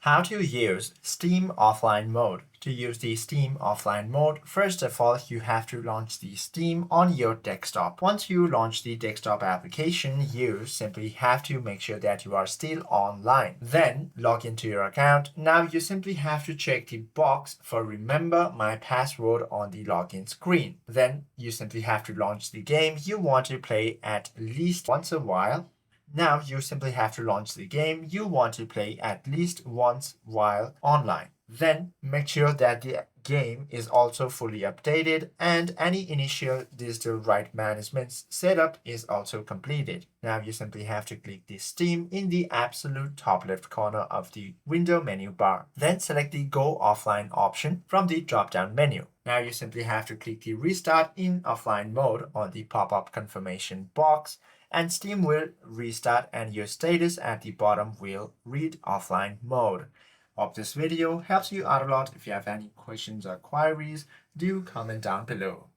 How to use Steam Offline Mode. To use the Steam Offline Mode, first of all, you have to launch the Steam on your desktop. Once you launch the desktop application, you simply have to make sure that you are still online. Then log into your account. Now you simply have to check the box for Remember My Password on the login screen. Then you simply have to launch the game you want to play at least once a while. Now you simply have to launch the game you want to play at least once while online. Then make sure that the game is also fully updated and any initial digital right management setup is also completed. Now you simply have to click the Steam in the absolute top left corner of the window menu bar. Then select the Go Offline option from the drop-down menu. Now you simply have to click the Restart in Offline Mode on the pop-up confirmation box, and Steam will restart and your status at the bottom will read offline mode. Hope this video helps you out a lot. If you have any questions or queries, do comment down below.